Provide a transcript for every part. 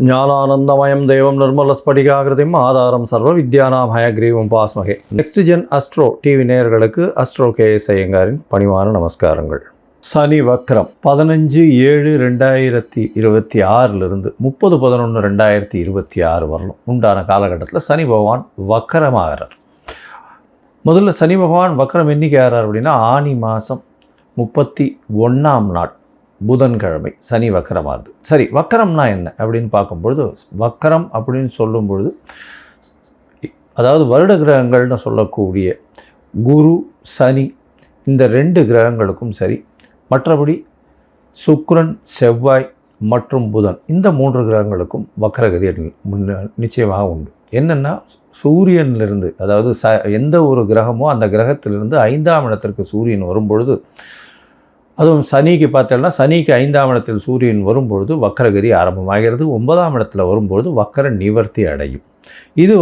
ஞானானந்தமயம் தேவம் நிர்மலஸ்படிகாகிருதிம் ஆதாரம் சர்வ வித்யானாம் ஹயக்ரீவம் பாஸ்மகே. நெக்ஸ்ட் ஜென் அஸ்ட்ரோ டிவி நேயர்களுக்கு அஸ்ட்ரோ கேஎஸ் ஐயங்காரின் பணிவான நமஸ்காரங்கள். சனி வக்ரம் 15/7/2026 30/11/2026 வரலும் உண்டான காலகட்டத்தில் சனி பகவான் வக்கரமாகிறார். முதல்ல சனி பகவான் வக்கரம் என்னைக்கு ஆகிறார் அப்படின்னா ஆனி மாதம் 31ஆம் நாள் புதன்கிழமை சனி வக்கரமாகுது. சரி, வக்கரம்னா என்ன அப்படின்னு பார்க்கும்பொழுது, வக்கரம் அப்படின்னு சொல்லும்பொழுது அதாவது வருட கிரகங்கள்னு சொல்லக்கூடிய குரு சனி இந்த 2 கிரகங்களுக்கும் சரி, மற்றபடி சுக்கிரன் செவ்வாய் மற்றும் புதன் இந்த 3 கிரகங்களுக்கும் வக்கரகதி நிச்சயமாக உண்டு. என்னென்னா சூரியனிலிருந்து, அதாவது எந்த ஒரு கிரகமோ அந்த கிரகத்திலிருந்து 5ஆம் இடத்திற்கு சூரியன் வரும்பொழுது, அதுவும் சனிக்கு பார்த்தோம்னா சனிக்கு 5ஆம் இடத்தில் சூரியன் வரும்பொழுது வக்கரகதி ஆரம்பமாகிறது. 9ஆம் இடத்துல வரும்பொழுது வக்கர நிவர்த்தி அடையும். இது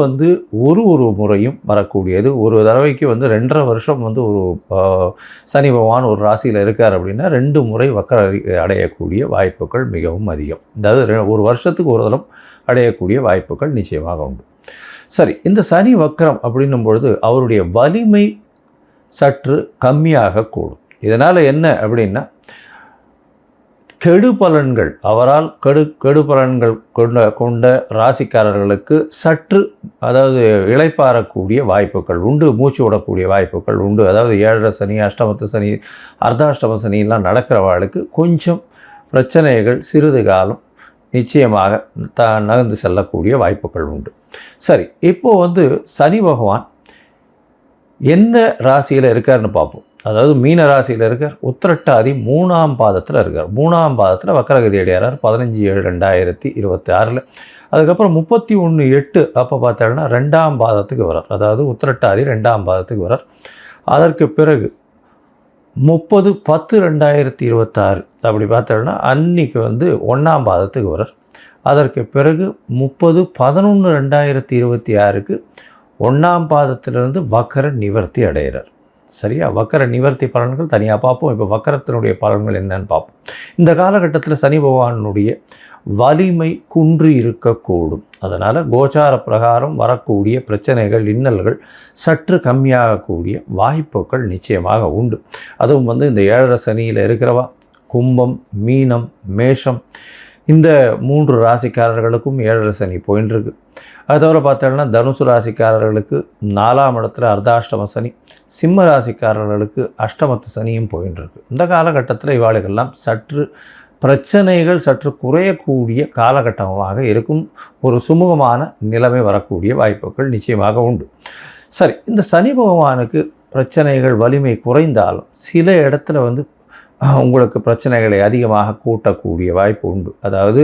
ஒரு முறையும் வரக்கூடியது. ஒரு தடவைக்கு 2.5 வருஷம் ஒரு சனி பகவான் ஒரு ராசியில் இருக்கார் அப்படின்னா 2 முறை வக்கர அடையக்கூடிய வாய்ப்புகள் மிகவும் அதிகம். அதாவது ஒரு வருஷத்துக்கு ஒரு தரம் அடையக்கூடிய வாய்ப்புகள் நிச்சயமாக உண்டு. சரி, இந்த சனி வக்கரம் அப்படின்னும் பொழுது அவருடைய வலிமை சற்று கம்மியாக கூடும். இதனால் என்ன அப்படின்னா கெடு பலன்கள், அவரால் கெடு பலன்கள் கொண்ட ராசிக்காரர்களுக்கு சற்று அதாவது இளைப்பாறக்கூடிய வாய்ப்புகள் உண்டு, மூச்சு விடக்கூடிய வாய்ப்புகள் உண்டு. அதாவது 7.5 சனி, அஷ்டமத்து சனி, அர்த்தாஷ்டம சனியெல்லாம் நடக்கிறவர்களுக்கு கொஞ்சம் பிரச்சனைகள் சிறிது காலம் நிச்சயமாக நகர்ந்து செல்லக்கூடிய வாய்ப்புகள் உண்டு. சரி, இப்போது சனி பகவான் என்ன ராசியில் இருக்காருன்னு பார்ப்போம். அதாவது மீன ராசியில் இருக்கார், உத்திரட்டாதி 3ஆம் பாதத்தில் இருக்கார். 3ஆம் பாதத்தில் வக்கரகதி அடையார் 15/7/2026. அதுக்கப்புறம் 31/8 அப்போ பார்த்தோம்னா 2ஆம் பாதத்துக்கு வரார். அதாவது உத்திரட்டாதி 2ஆம் பாதத்துக்கு வரார். அதற்கு பிறகு 30/10/2026 அப்படி பார்த்தோம்னா அன்னைக்கு 1ஆம் பாதத்துக்கு வரார். அதற்கு பிறகு 30/11/2026க்கு 1ஆம் பாதத்திலிருந்து வக்கர நிவர்த்தி அடைகிறார். சரியா? வக்கர நிவர்த்தி பலன்கள் தனியாக பார்ப்போம். இப்போ வக்கரத்தினுடைய பலன்கள் என்னன்னு பார்ப்போம். இந்த காலகட்டத்தில் சனி பகவானுடைய வலிமை குன்றி இருக்கக்கூடும். அதனால் கோச்சார பிரகாரம் வரக்கூடிய பிரச்சனைகள், இன்னல்கள் சற்று கம்மியாகக்கூடிய வாய்ப்புகள் நிச்சயமாக உண்டு. அதுவும் இந்த 7.5 சனியில் இருக்கிறவா கும்பம், மீனம், மேஷம் இந்த 3 ராசிக்காரர்களுக்கும் 7.5 சனி போயின்னு இருக்கு. அது தவிர பார்த்தோம்னா தனுசு ராசிக்காரர்களுக்கு 4ஆம் இடத்துல அர்த்தாஷ்டம சனி, சிம்ம ராசிக்காரர்களுக்கு அஷ்டமத்து சனியும் போயின்னு இருக்கு. இந்த காலகட்டத்தில் இவாளுகெல்லாம் சற்று பிரச்சனைகள் சற்று குறையக்கூடிய காலகட்டமாக இருக்கும். ஒரு சுமூகமான நிலைமை வரக்கூடிய வாய்ப்புகள் நிச்சயமாக உண்டு. சரி, இந்த சனி பகவானுக்கு பிரச்சனைகள் வலிமை குறைந்தாலும் சில இடத்துல உங்களுக்கு பிரச்சனைகளை அதிகமாக கூட்டக்கூடிய வாய்ப்பு உண்டு. அதாவது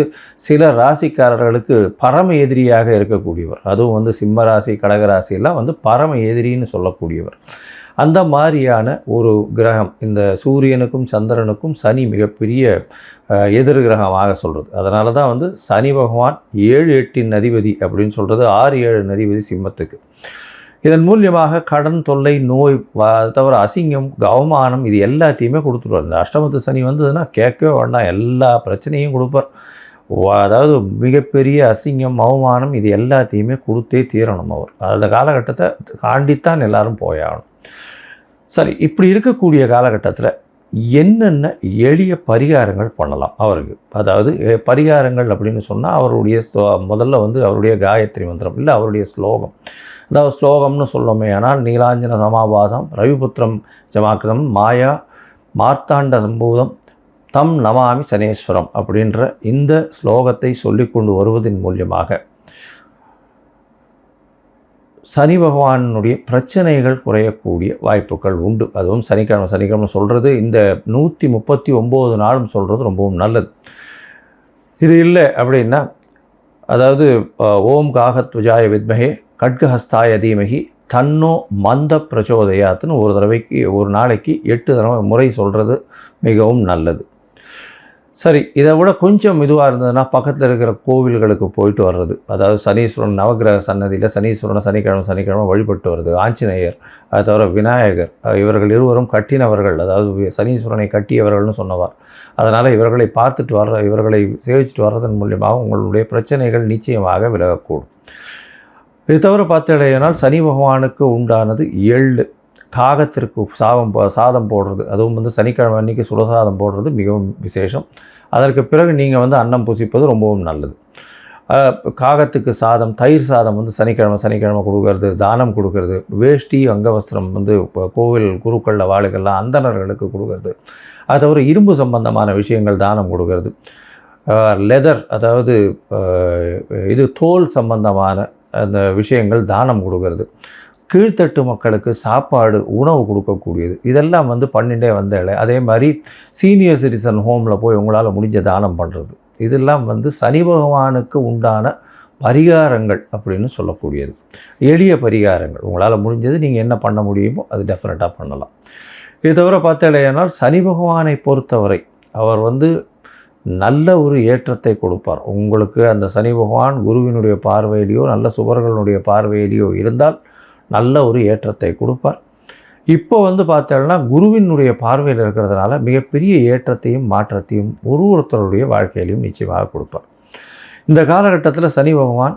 சில ராசிக்காரர்களுக்கு பரம எதிரியாக இருக்கக்கூடியவர், அதுவும் சிம்ம ராசி, கடகராசியெல்லாம் பரம எதிரின்னு சொல்லக்கூடியவர். அந்த மாதிரியான ஒரு கிரகம் இந்த சூரியனுக்கும் சந்திரனுக்கும் சனி மிகப்பெரிய எதிர் கிரகமாக சொல்கிறது. அதனால தான் சனி பகவான் 7-8 அதிபதி அப்படின்னு சொல்கிறது. 6-7 அதிபதி சிம்மத்துக்கு. இதன் மூலியமாக கடன் தொல்லை, நோய், தவிர அசிங்கம், அவமானம் இது எல்லாத்தையுமே கொடுத்துருவார். இந்த அஷ்டமத்து சனி வந்ததுன்னா கேட்கவே வேண்டாம், எல்லா பிரச்சனையும் கொடுப்பார். அதாவது மிகப்பெரிய அசிங்கம், அவமானம் இது எல்லாத்தையுமே கொடுத்தே தீரணும் அவர். அந்த காலகட்டத்தை தாண்டித்தான் எல்லாரும் போயாகணும். சரி, இப்படி இருக்கக்கூடிய காலகட்டத்தில் என்னென்ன எளிய பரிகாரங்கள் பண்ணலாம் அவருக்கு? அதாவது பரிகாரங்கள் அப்படின்னு சொன்னால் அவருடைய முதல்ல அவருடைய காயத்ரி மந்திரம் இல்லை அவருடைய ஸ்லோகம். அதாவது ஸ்லோகம்னு சொல்லமே ஆனால் நீலாஞ்சன சமாபாசம் ரவிபுத்திரம் ஜமாக்கிரம் மாயா மார்த்தாண்ட சம்பூதம் தம் நமாமி சனேஸ்வரம் அப்படின்ற இந்த ஸ்லோகத்தை சொல்லிக்கொண்டு வருவதன் மூலியமாக சனி பகவானுடைய பிரச்சனைகள் குறையக்கூடிய வாய்ப்புகள் உண்டு. அதுவும் சனிக்கிழமை சொல்கிறது இந்த 139 நாளும் சொல்கிறது ரொம்பவும் நல்லது. இது இல்லை அப்படின்னா அதாவது ஓம் காகத்வஜாய வித்மஹே கட்கஹஸ்தாய தீமஹி தன்னோ மந்த பிரச்சோதயாத்துன்னு ஒரு நாளைக்கு 8 முறை சொல்கிறது மிகவும் நல்லது. சரி, இதை விட கொஞ்சம் இதுவாக இருந்ததுன்னா பக்கத்தில் இருக்கிற கோவில்களுக்கு போயிட்டு வர்றது. அதாவது சனீஸ்வரன் நவக்கிரக சன்னதியில் சனீஸ்வரனை சனிக்கிழமை வழிபட்டு வருது. ஆஞ்சநேயர், அது தவிர விநாயகர், இவர்கள் இருவரும் கட்டினவர்கள், அதாவது சனீஸ்வரனை கட்டியவர்கள்னு சொன்னவார். அதனால் இவர்களை பார்த்துட்டு இவர்களை சேவிச்சுட்டு வர்றதன் மூலியமாக உங்களுடைய பிரச்சனைகள் நிச்சயமாக விலகக்கூடும். இது தவிர பார்த்தீங்கன்னா சனி பகவானுக்கு உண்டானது எள்ளு. காகத்திற்கு சாதம் போடுறது, அதுவும் சனிக்கிழமை அன்றைக்கி சுடசாதம் போடுறது மிகவும் விசேஷம். அதற்கு பிறகு நீங்கள் அன்னம் புசிப்பது ரொம்பவும் நல்லது. காகத்துக்கு சாதம், தயிர் சாதம் சனிக்கிழமை கொடுக்கறது, தானம் கொடுக்கறது, வேஷ்டி அங்கவஸ்திரம் கோவில் குருக்களில் வாழுகள்லாம் அந்தணர்களுக்கு கொடுக்கறது, அது தவிர இரும்பு சம்பந்தமான விஷயங்கள் தானம் கொடுக்கறது, லெதர் அதாவது தோல் சம்பந்தமான அந்த விஷயங்கள் தானம் கொடுக்கறது, கீழ்த்தட்டு மக்களுக்கு சாப்பாடு உணவு கொடுக்கக்கூடியது, இதெல்லாம் பண்ணிட்டே வந்தாலே. அதே மாதிரி சீனியர் சிட்டிசன் ஹோமில் போய் உங்களால் முடிஞ்ச தானம் பண்ணுறது, இதெல்லாம் சனி பகவானுக்கு உண்டான பரிகாரங்கள் அப்படின்னு சொல்லக்கூடியது. எளிய பரிகாரங்கள் உங்களால் முடிஞ்சது நீங்கள் என்ன பண்ண முடியுமோ அது டெஃபினட்டாக பண்ணலாம். இது தவிர பார்த்தாலேனால் சனி பகவானை பொறுத்தவரை அவர் நல்ல ஒரு ஏற்றத்தை கொடுப்பார். உங்களுக்கு அந்த சனி பகவான் குருவினுடைய பார்வையிலையோ நல்ல சுபர்களுடைய பார்வையிலையோ இருந்தால் நல்ல ஒரு ஏற்றத்தை கொடுப்பார். இப்போ பார்த்தோம்னா குருவினுடைய பார்வையில் இருக்கிறதுனால மிகப்பெரிய ஏற்றத்தையும் மாற்றத்தையும் ஒருத்தருடைய வாழ்க்கையிலையும் நிச்சயமாக கொடுப்பார். இந்த காலகட்டத்தில் சனி பகவான்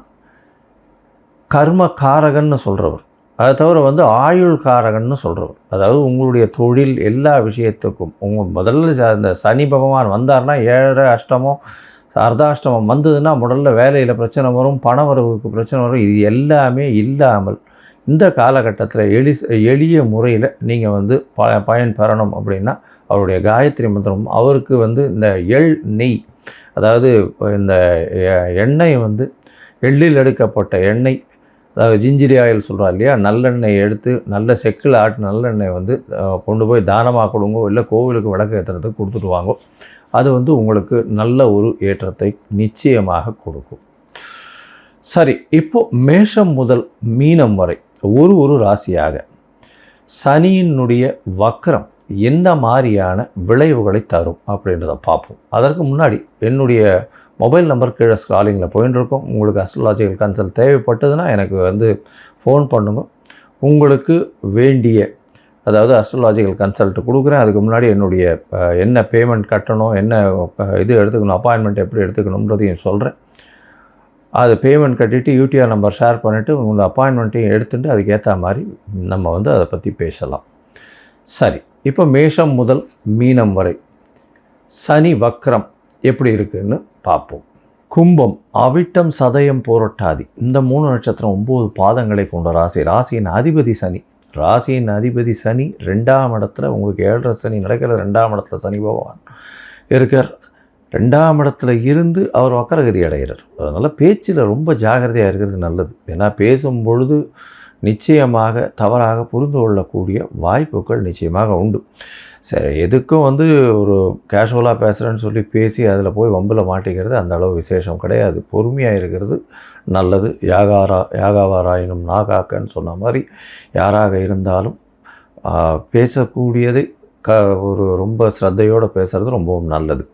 கர்ம காரகன்னு சொல்கிறவர், அதை தவிர ஆயுள் காரகன்னு சொல்கிறவர். அதாவது உங்களுடைய தொழில் எல்லா விஷயத்துக்கும் முதல்ல அந்த சனி பகவான் வந்தார்னா 7 அஷ்டமம் அர்த்தாஷ்டமம் வந்ததுன்னா முதல்ல வேலையில் பிரச்சனை வரும், பண வரவுக்கு பிரச்சனை வரும். இது எல்லாமே இல்லாமல் இந்த காலகட்டத்தில் எளிய முறையில் நீங்கள் பயன் பெறணும் அப்படின்னா அவருடைய காயத்ரி மந்திரம், அவருக்கு இந்த நெய், அதாவது இந்த எண்ணெய் எள்ளில் எடுக்கப்பட்ட எண்ணெய், அதாவது ஜிஞ்சிரி ஆயில் சொல்கிறோம் இல்லையா, நல்லெண்ணெய் எடுத்து நல்ல செக்கில் ஆட்டு நல்லெண்ணெய் கொண்டு போய் தானமாக கொடுங்கோ, இல்லை கோவிலுக்கு விளக்கு ஏற்றுறதுக்கு கொடுத்துட்டு வாங்கோ. அது உங்களுக்கு நல்ல ஒரு ஏற்றத்தை நிச்சயமாக கொடுக்கும். சரி, இப்போது மேஷம் முதல் மீனம் வரை ஒரு ராசியாக சனியினுடைய வக்ரம் எந்த மாதிரியான விளைவுகளை தரும் அப்படின்றத பார்ப்போம். அதற்கு முன்னாடி என்னுடைய மொபைல் நம்பர் கீழே ஸ்க்ராலிங்கில் போயின்ட்டுருக்கோம். உங்களுக்கு அஸ்ட்ராலாஜிக்கல் கன்சல்ட் தேவைப்பட்டதுன்னா எனக்கு ஃபோன் பண்ணுங்க. உங்களுக்கு வேண்டிய அதாவது அஸ்ட்ராலாஜிக்கல் கன்சல்ட் கொடுக்குறேன். அதுக்கு முன்னாடி என்னுடைய என்ன பேமெண்ட் கட்டணும், என்ன எடுத்துக்கணும், அப்பாயின்மெண்ட் எப்படி எடுத்துக்கணுன்றதையும் சொல்கிறேன். அது பேமெண்ட் கட்டிவிட்டு யூடிஆர் நம்பர் ஷேர் பண்ணிவிட்டு உங்கள் அப்பாயின்மெண்ட்டையும் எடுத்துகிட்டு அதுக்கேற்ற மாதிரி நம்ம அதை பற்றி பேசலாம். சரி, இப்போ மேஷம் முதல் மீனம் வரை சனி வக்ரம் எப்படி இருக்குதுன்னு பார்ப்போம். கும்பம், அவிட்டம், சதயம், பூரட்டாதி, இந்த 3 நட்சத்திரம் 9 பாதங்களை கொண்ட ராசி. ராசியின் அதிபதி சனி. 2ஆம் இடத்துல உங்களுக்கு 7.5 சனி நடக்கிறது. 2ஆம் இடத்துல சனி பகவான் இருக்கார். 2ஆம் இடத்துல இருந்து அவர் வக்கரகதி அடைகிறார். அதனால் பேச்சில் ரொம்ப ஜாகிரதையாக இருக்கிறது நல்லது. ஏன்னா பேசும்பொழுது நிச்சயமாக தவறாக புரிந்து கொள்ளக்கூடிய வாய்ப்புகள் நிச்சயமாக உண்டு. சரி, எதுக்கும் ஒரு கேஷுவலாக பேசுகிறேன்னு சொல்லி பேசி அதில் போய் வம்பில் மாட்டிக்கிறது அந்த அளவு விசேஷம் கிடையாது. பொறுமையாக இருக்கிறது நல்லது. யாகாவாராயினும் நாகாக்கன்னு சொன்ன மாதிரி யாராக இருந்தாலும் பேசக்கூடியதை ரொம்ப ஸ்ரத்தையோடு பேசுகிறது ரொம்பவும் நல்லது.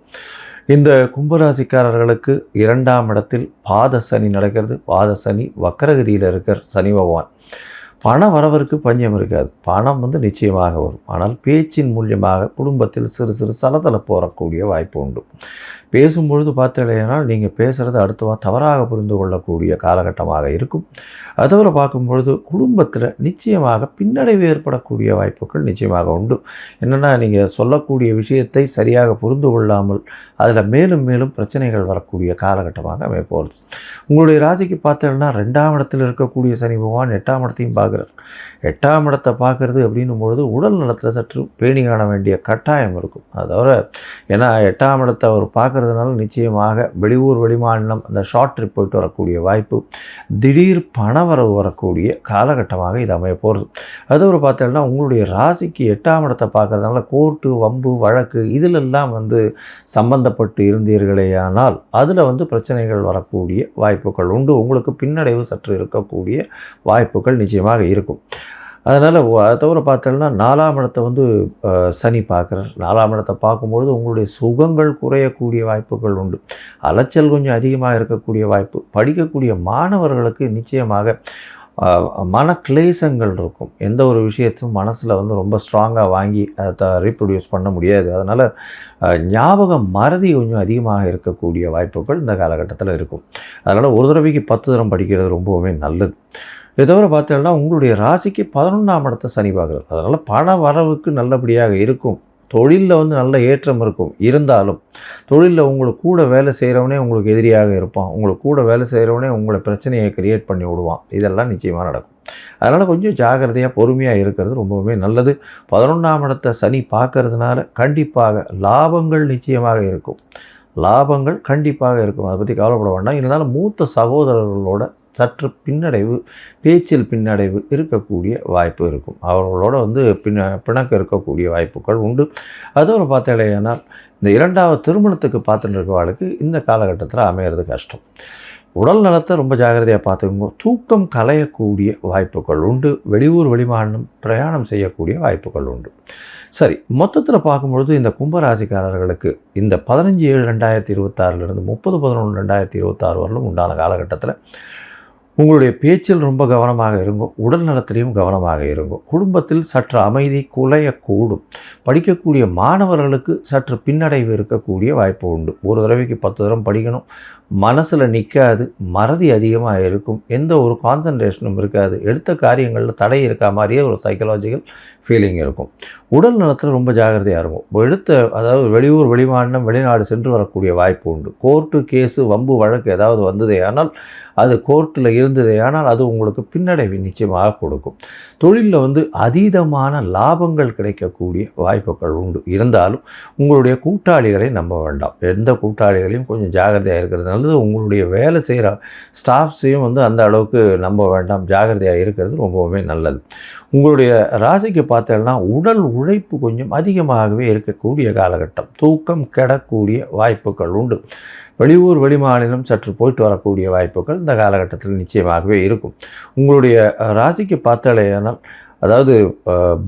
இந்த கும்பராசிக்காரர்களுக்கு 2ஆம் இடத்தில் பாத சனி நடக்கிறது. பாத சனி வக்கரகதியில் இருக்கிற சனி பகவான். பண வரவருக்கு பஞ்சம் இருக்காது. பணம் நிச்சயமாக வரும். ஆனால் பேச்சின் மூலியமாக குடும்பத்தில் சிறு சலசலப்பு வரக்கூடிய வாய்ப்பு உண்டு. பேசும்பொழுது பார்த்தீங்கன்னா நீங்கள் பேசுகிறது அடுத்தவா தவறாக புரிந்து கொள்ளக்கூடிய காலகட்டமாக இருக்கும். அதோடு பார்க்கும்பொழுது குடும்பத்தில் நிச்சயமாக பின்னடைவு ஏற்படக்கூடிய வாய்ப்புகள் நிச்சயமாக உண்டு. என்னென்னா நீங்கள் சொல்லக்கூடிய விஷயத்தை சரியாக புரிந்து கொள்ளாமல் அதில் மேலும் மேலும் பிரச்சனைகள் வரக்கூடிய காலகட்டமாக அமைப்போகிறது. உங்களுடைய ராசிக்கு பார்த்தீங்கன்னா 2ஆம் இடத்தில் இருக்கக்கூடிய சனி பகவான் 8ஆம் இடத்தையும் பார்க்குறார். 8ஆம் இடத்தை பார்க்குறது அப்படின்னும் பொழுது உடல் நலத்தில் சற்று பேணி காண வேண்டிய கட்டாயம் இருக்கும். அதோட ஏன்னா 8ஆம் இடத்தை அவர் பார்க்குறதுனால நிச்சயமாக வெளியூர் வெளிமாநிலம் அந்த ஷார்ட் ட்ரிப் போயிட்டு வரக்கூடிய வாய்ப்பு, திடீர் பணவரவு வரக்கூடிய காலகட்டமாக இது அமைய போகிறது. அதோடு பார்த்தீங்கன்னா உங்களுடைய ராசிக்கு 8ஆம் இடத்தை பார்க்குறதுனால கோர்ட்டு, வம்பு, வழக்கு இதிலெல்லாம் சம்பந்தப்பட்டு இருந்தீர்களேயானால் அதில் பிரச்சனைகள் வரக்கூடிய வாய்ப்புகள் உண்டு. உங்களுக்கு பின்னடைவு சற்று இருக்கக்கூடிய வாய்ப்புகள் நிச்சயமாக இருக்கும். அதனால் அதை தவிர பார்த்தோம்னா 4ஆம் இடத்தை வந்து சனி பார்க்குறார். 4ஆம் இடத்தை பார்க்கும்பொழுது உங்களுடைய சுகங்கள் குறையக்கூடிய வாய்ப்புகள் உண்டு. அலைச்சல் கொஞ்சம் அதிகமாக இருக்கக்கூடிய வாய்ப்பு. படிக்கக்கூடிய மாணவர்களுக்கு நிச்சயமாக மனக்லேசங்கள் இருக்கும். எந்த ஒரு விஷயத்தையும் மனசில் வந்து ரொம்ப ஸ்ட்ராங்காக வாங்கி அதை ரீப்ரொடியூஸ் பண்ண முடியாது. அதனால் ஞாபகம் மறதி கொஞ்சம் அதிகமாக இருக்கக்கூடிய வாய்ப்புகள் இந்த காலகட்டத்தில் இருக்கும். அதனால் ஒரு தடவைக்கு 10 தரம் படிக்கிறது ரொம்பவுமே நல்லது. இதை தவிர பார்த்தீங்கன்னா உங்களுடைய ராசிக்கு 11ஆம் இடத்தை சனி பார்க்குறது. அதனால் பண வரவுக்கு நல்லபடியாக இருக்கும். தொழிலில் வந்து நல்ல ஏற்றம் இருக்கும். இருந்தாலும் தொழிலில் உங்களுக்கு கூட வேலை செய்கிறவனே உங்களுக்கு எதிரியாக இருப்பான். உங்களுக்கு கூட வேலை செய்கிறவனே உங்களை பிரச்சனையை கிரியேட் பண்ணி விடுவான். இதெல்லாம் நிச்சயமாக நடக்கும். அதனால் கொஞ்சம் ஜாக்கிரதையாக பொறுமையாக இருக்கிறது ரொம்பவுமே நல்லது. 11ஆம் இடத்தை சனி பார்க்கறதுனால கண்டிப்பாக லாபங்கள் நிச்சயமாக இருக்கும். லாபங்கள் கண்டிப்பாக இருக்கும். அதை பற்றி கவலைப்பட வேண்டாம். இருந்தாலும் மூத்த சகோதரர்களோட சற்று பின்னடைவு, பேச்சில் பின்னடைவு இருக்கக்கூடிய வாய்ப்பு இருக்கும். அவர்களோட வந்து பிணக்கு இருக்கக்கூடிய வாய்ப்புகள் உண்டு. அதோடு பார்த்தீங்கன்னா இந்த 2வது திருமணத்துக்கு பார்த்துட்டு இருக்கவாளுக்கு இந்த காலகட்டத்தில் அமையிறது கஷ்டம். உடல் நலத்தை ரொம்ப ஜாக்கிரதையாக பார்த்துக்கோங்க. தூக்கம் கலையக்கூடிய வாய்ப்புகள் உண்டு. வெளியூர் வெளிமாநிலம் பிரயாணம் செய்யக்கூடிய வாய்ப்புகள் உண்டு. சரி, மொத்தத்தில் பார்க்கும்பொழுது இந்த கும்பராசிக்காரர்களுக்கு இந்த 15/7/2026 30/11/2026 வரலும் உண்டான காலகட்டத்தில் உங்களுடைய பேச்சில் ரொம்ப கவனமாக இருங்கோ. உடல் நலத்திலையும் கவனமாக இருங்கோ. குடும்பத்தில் சற்று அமைதி குலையக்கூடும். படிக்கக்கூடிய மாணவர்களுக்கு சற்று பின்னடைவு இருக்கக்கூடிய வாய்ப்பு உண்டு. ஒரு தடவைக்கு 10 தரம் படிக்கணும். மனசில் நிற்காது. மறதி அதிகமாக இருக்கும். எந்த ஒரு கான்சன்ட்ரேஷனும் இருக்காது. எடுத்த காரியங்களில் தடை இருக்கா மாதிரியே ஒரு சைக்கலாஜிக்கல் ஃபீலிங் இருக்கும். உடல் நலத்தில் ரொம்ப ஜாகிரதையாக இருக்கும். அதாவது வெளியூர் வெளிமாநிலம் வெளிநாடு சென்று வரக்கூடிய வாய்ப்பு உண்டு. கோர்ட்டு கேஸு வம்பு வழக்கு ஏதாவது வந்ததே ஆனால் அது கோர்ட்டில் இருந்ததே ஆனால் அது உங்களுக்கு பின்னடைவை நிச்சயமாக கொடுக்கும். தொழிலில் வந்து அதீதமான லாபங்கள் கிடைக்கக்கூடிய வாய்ப்புகள் உண்டு. இருந்தாலும் உங்களுடைய கூட்டாளிகளை நம்ப வேண்டாம். எந்த கூட்டாளிகளையும் கொஞ்சம் ஜாகிரதையாக இருக்கிறது நல்லது. உங்களுடைய வேலை செய்கிற ஸ்டாஃப்ஸையும் வந்து அந்த அளவுக்கு நம்ப வேண்டாம். ஜாகிரதையாக இருக்கிறது ரொம்பவுமே நல்லது. உங்களுடைய ராசிக்கு பார்த்தீங்கன்னா உடல் உழைப்பு கொஞ்சம் அதிகமாகவே இருக்கக்கூடிய காலகட்டம். தூக்கம் கெடக்கூடிய வாய்ப்புகள் உண்டு. வெளியூர் வெளிமாநிலம் சற்று போயிட்டு வரக்கூடிய வாய்ப்புகள் இந்த காலகட்டத்தில் நிச்சயமாகவே இருக்கும். உங்களுடைய ராசிக்கு பார்த்தாலேயானால் அதாவது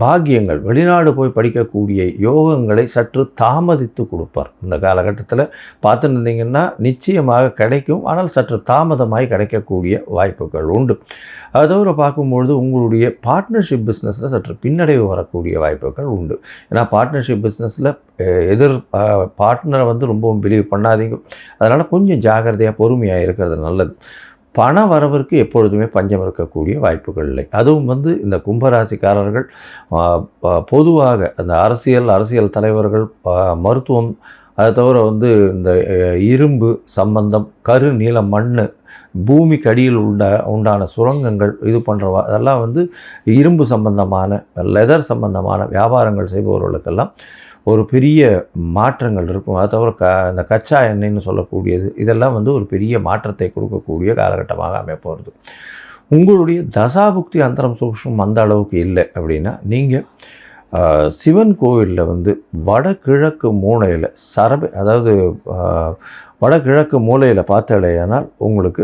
பாக்கியங்கள் வெளிநாடு போய் படிக்கக்கூடிய யோகங்களை சற்று தாமதித்து கொடுப்பார். இந்த காலகட்டத்தில் பார்த்துருந்தீங்கன்னா நிச்சயமாக கிடைக்கும். ஆனால் சற்று தாமதமாய் கிடைக்கக்கூடிய வாய்ப்புகள் உண்டு. அதோடு பார்க்கும்பொழுது உங்களுடைய பார்ட்னர்ஷிப் பிஸ்னஸில் சற்று பின்னடைவு வரக்கூடிய வாய்ப்புகள் உண்டு. ஏன்னா பார்ட்னர்ஷிப் பிஸ்னஸில் பார்ட்னரை வந்து ரொம்பவும் பிலீவ் பண்ணாதீங்க. அதனால் கொஞ்சம் ஜாகிரதையாக பொறுமையாக இருக்கிறது நல்லது. பண வரவிற்கு எப்பொழுதுமே பஞ்சம் இருக்கக்கூடிய வாய்ப்புகள் இல்லை. அதுவும் வந்து இந்த கும்பராசிக்காரர்கள் பொதுவாக அந்த அரசியல் தலைவர்கள், மருத்துவம், அதை தவிர வந்து இந்த இரும்பு சம்பந்தம், கரு நீல மண், பூமிக்கு அடியில் உண்டான சுரங்கங்கள், இது போன்ற அதெல்லாம் வந்து இரும்பு சம்பந்தமான லெதர் சம்பந்தமான வியாபாரங்கள் செய்பவர்களுக்கெல்லாம் ஒரு பெரிய மாற்றங்கள் இருக்கும். அதை தவிர இந்த கச்சா எண்ணெய்ன்னு சொல்லக்கூடியது இதெல்லாம் வந்து ஒரு பெரிய மாற்றத்தை கொடுக்கக்கூடிய காலகட்டமாக அமையப்போகிறது. உங்களுடைய தசாபுக்தி அந்தரம் சூக்ஷ்மம் அந்த அளவுக்கு இல்லை அப்படின்னா நீங்கள் சிவன் கோவிலில் வந்து வடகிழக்கு மூலையில் அதாவது வடகிழக்கு மூலையில் பார்த்தாலேயானால் உங்களுக்கு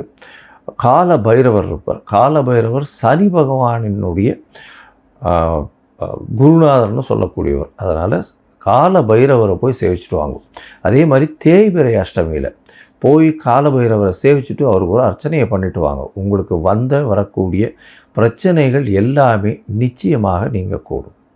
கால பைரவர் இருப்பார். கால பைரவர் சனி பகவானினுடைய குருநாதர்னு சொல்லக்கூடியவர். அதனால் கால பைரவரை போய் சேவிச்சுட்டு வாங்கும். அதே மாதிரி தேய்பிறை அஷ்டமியில் போய் கால பைரவரை சேவிச்சுட்டு அவருக்கு ஒரு அர்ச்சனையை பண்ணிட்டு வாங்க. உங்களுக்கு வரக்கூடிய பிரச்சனைகள் எல்லாமே நிச்சயமாக நீங்கள் கூடும்.